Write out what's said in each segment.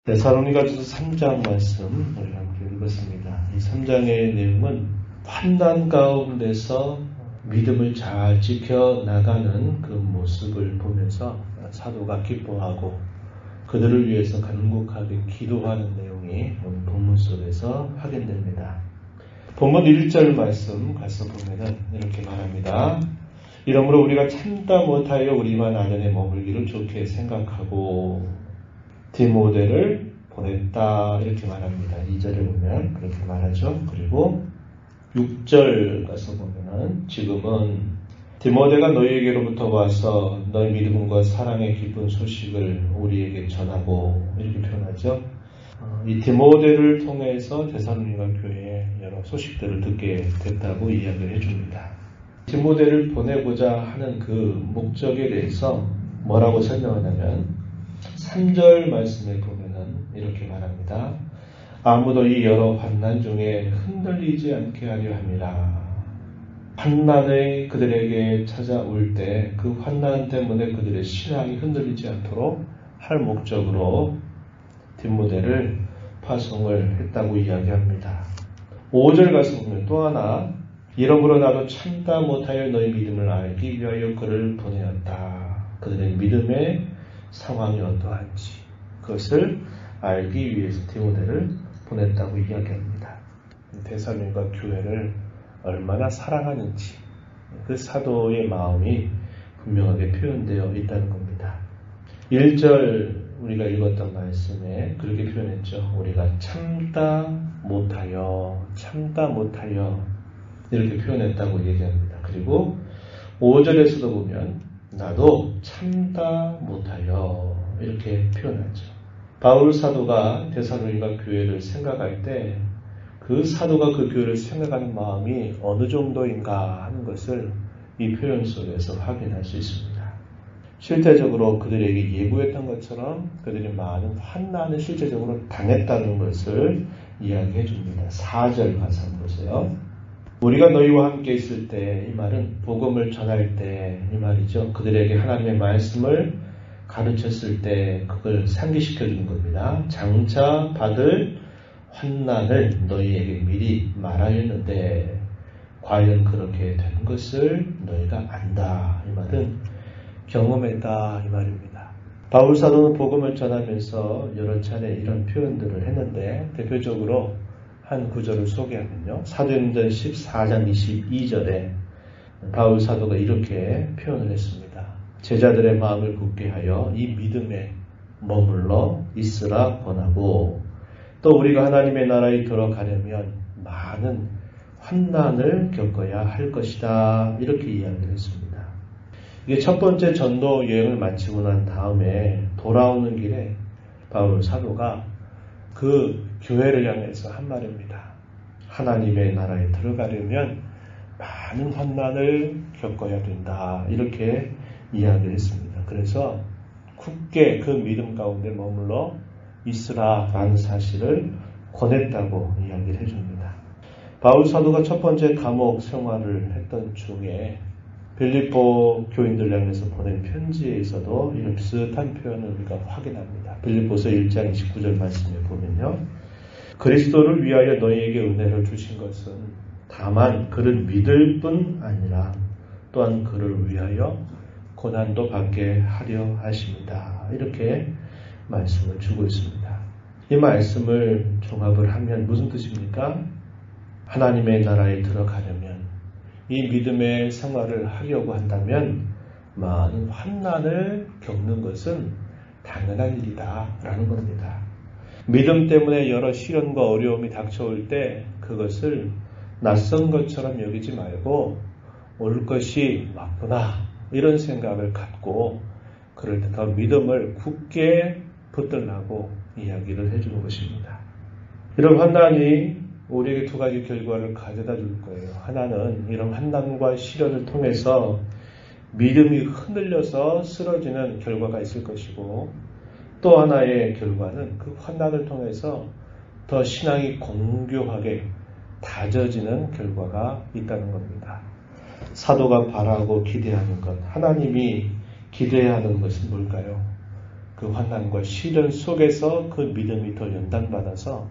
데살로니가전서 3장 말씀 우리 함께 읽었습니다. 이 3장의 내용은 환난 가운데서 믿음을 잘 지켜나가는 그 모습을 보면서 사도가 기뻐하고 그들을 위해서 간곡하게 기도하는 내용이 오늘 본문 속에서 확인됩니다. 본문 1절 말씀 가서 보면은 이렇게 말합니다. 이러므로 우리가 참다 못하여 우리만 아전에 머물기를 좋게 생각하고 디모데를 보냈다 이렇게 말합니다. 2절에 보면 그렇게 말하죠. 그리고 6절 가서 보면은 지금은 디모데가 너희에게로부터 와서 너희 믿음과 사랑의 기쁜 소식을 우리에게 전하고 이렇게 표현하죠. 이 디모데를 통해서 데살로니가 교회에 여러 소식들을 듣게 됐다고 이야기를 해줍니다. 디모데를 보내고자 하는 그 목적에 대해서 뭐라고 설명하냐면 3절 말씀에 보면은 이렇게 말합니다. 아무도 이 여러 환난 중에 흔들리지 않게 하려 함이라. 환난이 그들에게 찾아올 때 그 환난 때문에 그들의 신앙이 흔들리지 않도록 할 목적으로 디모데를 파송을 했다고 이야기합니다. 5절 가서 보면 또 하나 이러므로 나도 참다 못하여 너희 믿음을 알기 위하여 그를 보내었다. 그들의 믿음의 상황이 어떠한지 그것을 알기 위해서 디모데를 보냈다고 이야기합니다. 데살로니가 교회를 얼마나 사랑하는지 그 사도의 마음이 분명하게 표현되어 있다는 겁니다. 1절 우리가 읽었던 말씀에 그렇게 표현했죠. 우리가 참다 못하여 이렇게 표현했다고 얘기합니다. 그리고 5절에서도 보면 나도 참다 못하여 이렇게 표현하죠. 바울 사도가 데살로니가 교회를 생각할 때 그 사도가 그 교회를 생각하는 마음이 어느 정도인가 하는 것을 이 표현 속에서 확인할 수 있습니다. 실제적으로 그들에게 예고했던 것처럼 그들이 많은 환난을 실제적으로 당했다는 것을 이야기해 줍니다. 4절 가서 한번 보세요. 우리가 너희와 함께 있을 때, 이 말은 복음을 전할 때 이 말이죠. 그들에게 하나님의 말씀을 가르쳤을 때 그걸 상기시켜 주는 겁니다. 장차 받을 환난을 너희에게 미리 말하였는데 과연 그렇게 된 것을 너희가 안다. 이 말은 경험했다 이 말입니다. 바울 사도는 복음을 전하면서 여러 차례 이런 표현들을 했는데 대표적으로 한 구절을 소개하면요. 사도행전 14장 22절에 바울 사도가 이렇게 표현을 했습니다. 제자들의 마음을 굳게 하여 이 믿음에 머물러 있으라 권하고 또 우리가 하나님의 나라에 들어가려면 많은 환난을 겪어야 할 것이다. 이렇게 이야기를 했습니다. 이게 첫 번째 전도 여행을 마치고 난 다음에 돌아오는 길에 바울 사도가 그 교회를 향해서 한 말입니다. 하나님의 나라에 들어가려면 많은 환난을 겪어야 된다. 이렇게 이야기를 했습니다. 그래서 굳게 그 믿음 가운데 머물러 있으라라는 사실을 권했다고 이야기를 해줍니다. 바울 사도가 첫 번째 감옥 생활을 했던 중에 빌립보 교인들 향해서 보낸 편지에서도 이런 비슷한 표현을 우리가 확인합니다. 빌립보서 1장 29절 말씀에 보면요. 그리스도를 위하여 너희에게 은혜를 주신 것은 다만 그를 믿을 뿐 아니라 또한 그를 위하여 고난도 받게 하려 하십니다. 이렇게 말씀을 주고 있습니다. 이 말씀을 종합을 하면 무슨 뜻입니까? 하나님의 나라에 들어가려면 이 믿음의 생활을 하려고 한다면 많은 환난을 겪는 것은 당연한 일이다 라는 겁니다. 믿음 때문에 여러 시련과 어려움이 닥쳐올 때 그것을 낯선 것처럼 여기지 말고 올 것이 맞구나 이런 생각을 갖고 그럴 때 더 믿음을 굳게 붙들라고 이야기를 해주는 것입니다. 이런 환난이 우리에게 두 가지 결과를 가져다 줄 거예요. 하나는 이런 환난과 시련을 통해서 믿음이 흔들려서 쓰러지는 결과가 있을 것이고 또 하나의 결과는 그 환난을 통해서 더 신앙이 공교하게 다져지는 결과가 있다는 겁니다. 사도가 바라고 기대하는 것, 하나님이 기대하는 것은 뭘까요? 그 환난과 시련 속에서 그 믿음이 더 연단받아서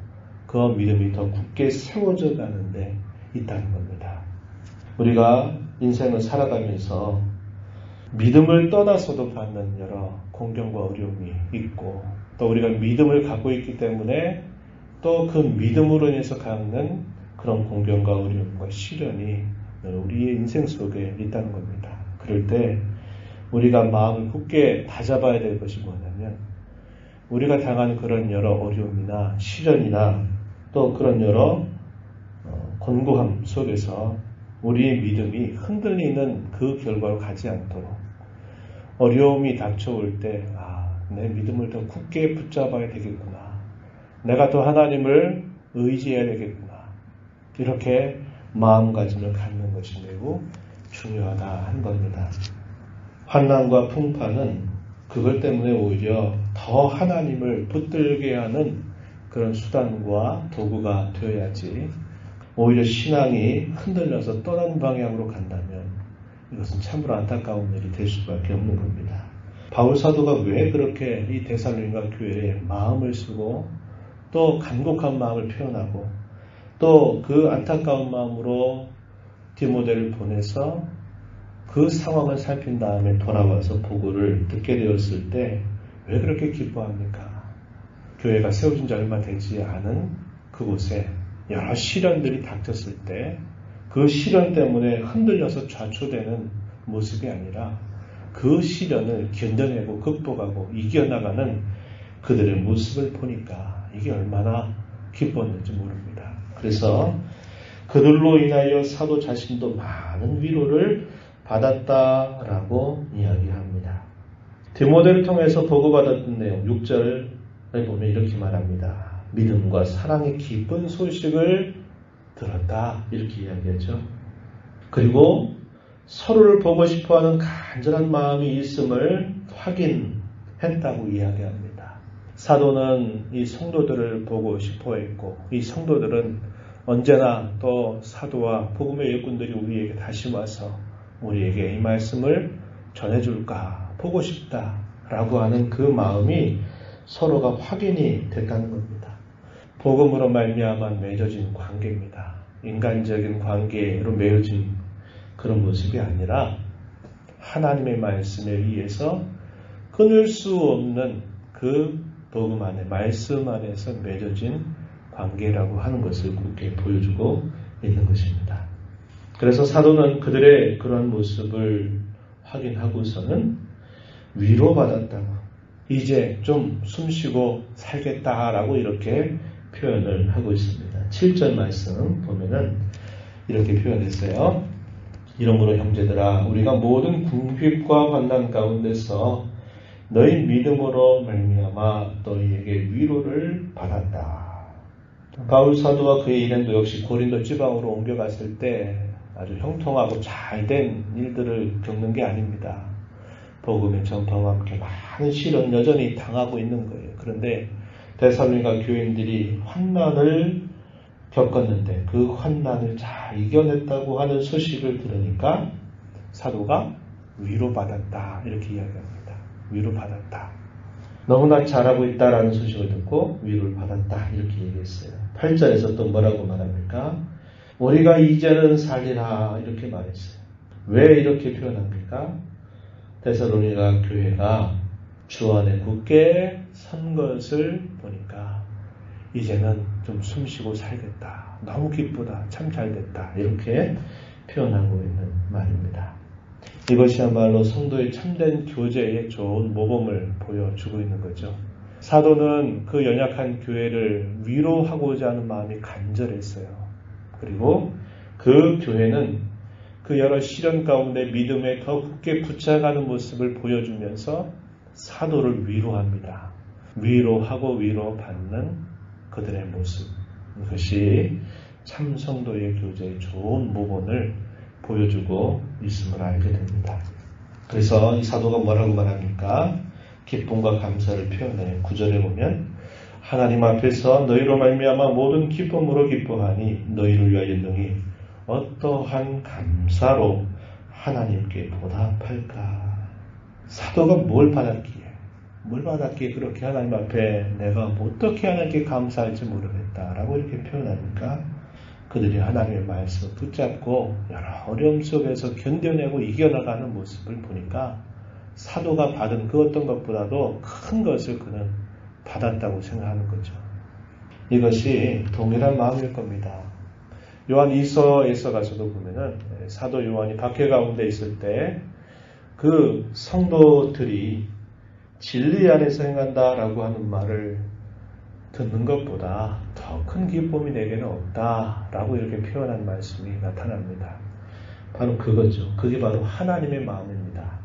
그 믿음이 더 굳게 세워져 가는데 있다는 겁니다. 우리가 인생을 살아가면서 믿음을 떠나서도 받는 여러 공경과 어려움이 있고 또 우리가 믿음을 갖고 있기 때문에 또 그 믿음으로 인해서 갖는 그런 공경과 어려움과 시련이 우리의 인생 속에 있다는 겁니다. 그럴 때 우리가 마음을 굳게 다잡아야 될 것이 뭐냐면 우리가 당한 그런 여러 어려움이나 시련이나 또 그런 여러 곤고함 속에서 우리의 믿음이 흔들리는 그 결과로 가지 않도록 어려움이 닥쳐올 때 내 믿음을 더 굳게 붙잡아야 되겠구나. 내가 더 하나님을 의지해야 되겠구나. 이렇게 마음가짐을 갖는 것이 매우 중요하다 한 겁니다. 환난과 풍파는 그것 때문에 오히려 더 하나님을 붙들게 하는 그런 수단과 도구가 되어야지 오히려 신앙이 흔들려서 떠난 방향으로 간다면 이것은 참으로 안타까운 일이 될 수밖에 없는 겁니다. 바울 사도가 왜 그렇게 이 데살로니가 교회에 마음을 쓰고 또 간곡한 마음을 표현하고 또 그 안타까운 마음으로 디모데를 보내서 그 상황을 살핀 다음에 돌아와서 보고를 듣게 되었을 때 왜 그렇게 기뻐합니까? 교회가 세워진 지 얼마 되지 않은 그곳에 여러 시련들이 닥쳤을 때 그 시련 때문에 흔들려서 좌초되는 모습이 아니라 그 시련을 견뎌내고 극복하고 이겨나가는 그들의 모습을 보니까 이게 얼마나 기뻤는지 모릅니다. 그래서 그들로 인하여 사도 자신도 많은 위로를 받았다라고 이야기합니다. 디모데를 통해서 보고받았던 내용 6절에 보면 이렇게 말합니다. 믿음과 사랑의 기쁜 소식을 들었다 이렇게 이야기하죠. 그리고 서로를 보고 싶어하는 간절한 마음이 있음을 확인했다고 이야기합니다. 사도는 이 성도들을 보고 싶어했고 이 성도들은 언제나 또 사도와 복음의 일꾼들이 우리에게 다시 와서 우리에게 이 말씀을 전해줄까 보고 싶다라고 하는 그 마음이 서로가 확인이 됐다는 겁니다. 복음으로 말미암아 맺어진 관계입니다. 인간적인 관계로 맺어진 그런 모습이 아니라 하나님의 말씀에 의해서 끊을 수 없는 그 복음 안에 말씀 안에서 맺어진 관계라고 하는 것을 그렇게 보여주고 있는 것입니다. 그래서 사도는 그들의 그런 모습을 확인하고서는 위로받았다고 이제 좀 숨쉬고 살겠다라고 이렇게 표현을 하고 있습니다. 7절 말씀 보면은 이렇게 표현했어요. 이러므로 형제들아 우리가 모든 궁핍과 환난 가운데서 너희 믿음으로 말미암아 너희에게 위로를 받았다. 바울 사도와 그의 일행도 역시 고린도 지방으로 옮겨갔을 때 아주 형통하고 잘된 일들을 겪는 게 아닙니다. 복음의 전파와 함께 많은 시련 여전히 당하고 있는 거예요. 그런데 데살로니가 교인들이 환난을 겪었는데 그 환난을 잘 이겨냈다고 하는 소식을 들으니까 사도가 위로받았다 이렇게 이야기합니다. 위로받았다. 너무나 잘하고 있다라는 소식을 듣고 위로를 받았다 이렇게 얘기했어요. 8절에서 또 뭐라고 말합니까? 우리가 이제는 살리라 이렇게 말했어요. 왜 이렇게 표현합니까? 데살로니가 교회가 주 안에 굳게 선 것을 보니까 이제는 좀 숨쉬고 살겠다. 너무 기쁘다. 참 잘됐다. 이렇게 표현하고 있는 말입니다. 이것이야말로 성도의 참된 교제의 좋은 모범을 보여주고 있는 거죠. 사도는 그 연약한 교회를 위로하고자 하는 마음이 간절했어요. 그리고 그 교회는 그 여러 시련 가운데 믿음에 더 굳게 붙여가는 모습을 보여주면서 사도를 위로합니다. 위로하고 위로받는 그들의 모습. 이것이 참 성도의 교제의 좋은 모범을 보여주고 있음을 알게 됩니다. 그래서 이 사도가 뭐라고 말합니까? 기쁨과 감사를 표현해 9절에 보면 하나님 앞에서 너희로 말미암아 모든 기쁨으로 기뻐하니 너희를 위하여 능히 어떠한 감사로 하나님께 보답할까? 사도가 뭘 받았기에? 뭘 받았기에 그렇게 하나님 앞에 내가 어떻게 하나님께 감사할지 모르겠다라고 이렇게 표현하니까 그들이 하나님의 말씀을 붙잡고 여러 어려움 속에서 견뎌내고 이겨나가는 모습을 보니까 사도가 받은 그 어떤 것보다도 큰 것을 그는 받았다고 생각하는 거죠. 이것이 동일한 마음일 겁니다. 요한 2서에서 가서도 보면은 사도 요한이 박해 가운데 있을 때 그 성도들이 진리 안에서 행한다라고 하는 말을 듣는 것보다 더 큰 기쁨이 내게는 없다라고 이렇게 표현한 말씀이 나타납니다. 바로 그거죠. 그게 바로 하나님의 마음입니다.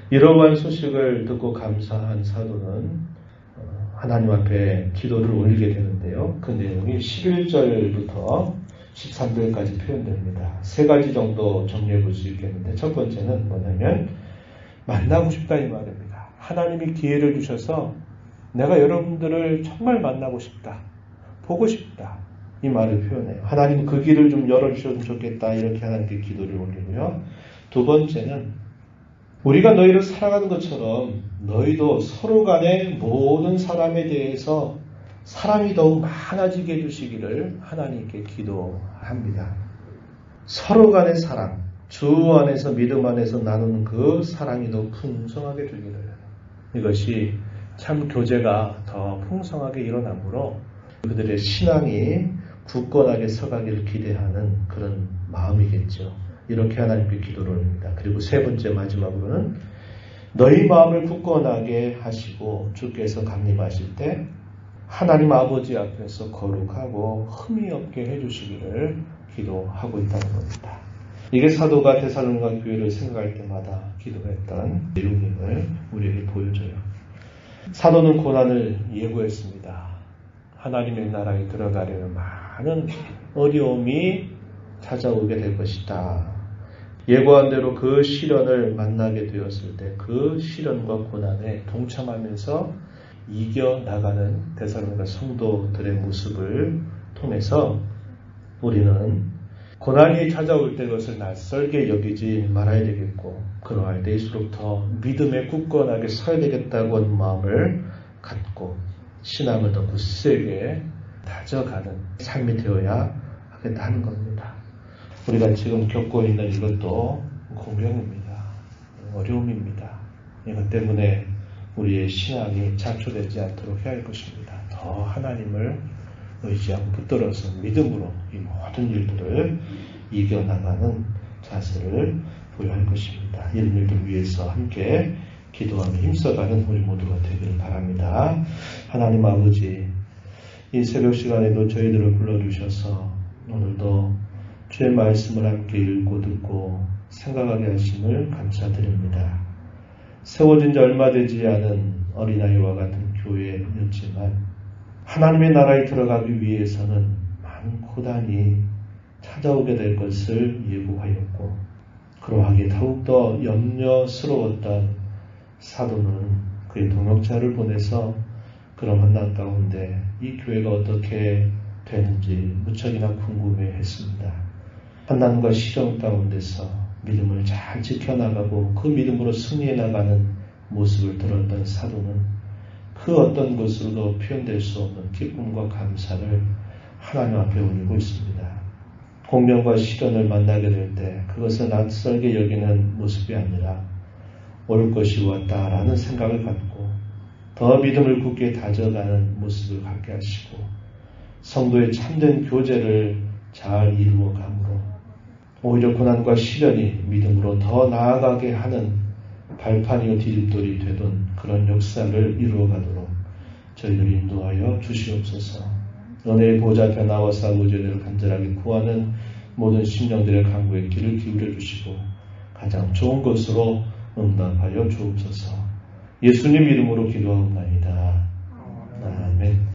이러한 소식을 듣고 감사한 사도는 하나님 앞에 기도를 올리게 되는데요. 그 내용이 11절부터 13절까지 표현됩니다. 세 가지 정도 정리해 볼 수 있겠는데 첫 번째는 뭐냐면 만나고 싶다 이 말입니다. 하나님이 기회를 주셔서 내가 여러분들을 정말 만나고 싶다. 보고 싶다. 이 말을 표현해요. 하나님 그 길을 좀 열어주셨으면 좋겠다. 이렇게 하나님께 기도를 올리고요. 두 번째는 우리가 너희를 사랑하는 것처럼 너희도 서로 간의 모든 사람에 대해서 사랑이 더욱 많아지게 해주시기를 하나님께 기도합니다. 서로 간의 사랑, 주 안에서 믿음 안에서 나누는 그 사랑이 더 풍성하게 되기를. 이것이 참 교제가 더 풍성하게 일어나므로 그들의 신앙이 굳건하게 서가기를 기대하는 그런 마음이겠죠. 이렇게 하나님께 기도를 합니다. 그리고 세 번째 마지막으로는 너희 마음을 굳건하게 하시고 주께서 강림하실 때 하나님 아버지 앞에서 거룩하고 흠이 없게 해주시기를 기도하고 있다는 겁니다. 이게 사도가 데살로니가 교회를 생각할 때마다 기도했던 내용임을 우리에게 보여줘요. 사도는 고난을 예고했습니다. 하나님의 나라에 들어가려면 많은 어려움이 찾아오게 될 것이다. 예고한 대로 그 시련을 만나게 되었을 때 그 시련과 고난에 동참하면서 이겨나가는 데살로니가 성도들의 모습을 통해서 우리는 고난이 찾아올 때 그것을 낯설게 여기지 말아야 되겠고 그러할 때일수록 더 믿음에 굳건하게 서야 되겠다고 하는 마음을 갖고 신앙을 더 굳세게 다져가는 삶이 되어야 하겠다는 겁니다. 우리가 지금 겪고 있는 이것도 공경입니다. 어려움입니다. 이것 때문에 우리의 신앙이 좌초되지 않도록 해야 할 것입니다. 더 하나님을 의지하고 붙들어서 믿음으로 이 모든 일들을 이겨나가는 자세를 보여야 할 것입니다. 이런 일들 위해서 함께 기도하며 힘써가는 우리 모두가 되기를 바랍니다. 하나님 아버지, 이 새벽 시간에도 저희들을 불러주셔서 오늘도 주의 말씀을 함께 읽고 듣고 생각하게 하심을 감사드립니다. 세워진 지 얼마 되지 않은 어린아이와 같은 교회였지만 하나님의 나라에 들어가기 위해서는 많은 고난이 찾아오게 될 것을 예고하였고 그러하기에 더욱더 염려스러웠던 사도는 그의 동역자를 보내서 그런 만남 가운데 이 교회가 어떻게 되는지 무척이나 궁금해했습니다. 환난과 시련 가운데서 믿음을 잘 지켜나가고 그 믿음으로 승리해 나가는 모습을 들었던 사도는 그 어떤 것으로도 표현될 수 없는 기쁨과 감사를 하나님 앞에 올리고 있습니다. 공명과 시련을 만나게 될 때 그것을 낯설게 여기는 모습이 아니라 올 것이 왔다라는 생각을 갖고 더 믿음을 굳게 다져가는 모습을 갖게 하시고 성도의 참된 교제를 잘 이루어감으로 오히려 고난과 시련이 믿음으로 더 나아가게 하는 발판이요 디딤돌이 되던 그런 역사를 이루어가도록 저희를 인도하여 주시옵소서. 은혜의 보좌 앞에 나와서 아버지를 간절하게 구하는 모든 심령들의 간구에 귀를 기울여 주시고 가장 좋은 것으로 응답하여 주옵소서. 예수님 이름으로 기도하옵나이다. 아멘.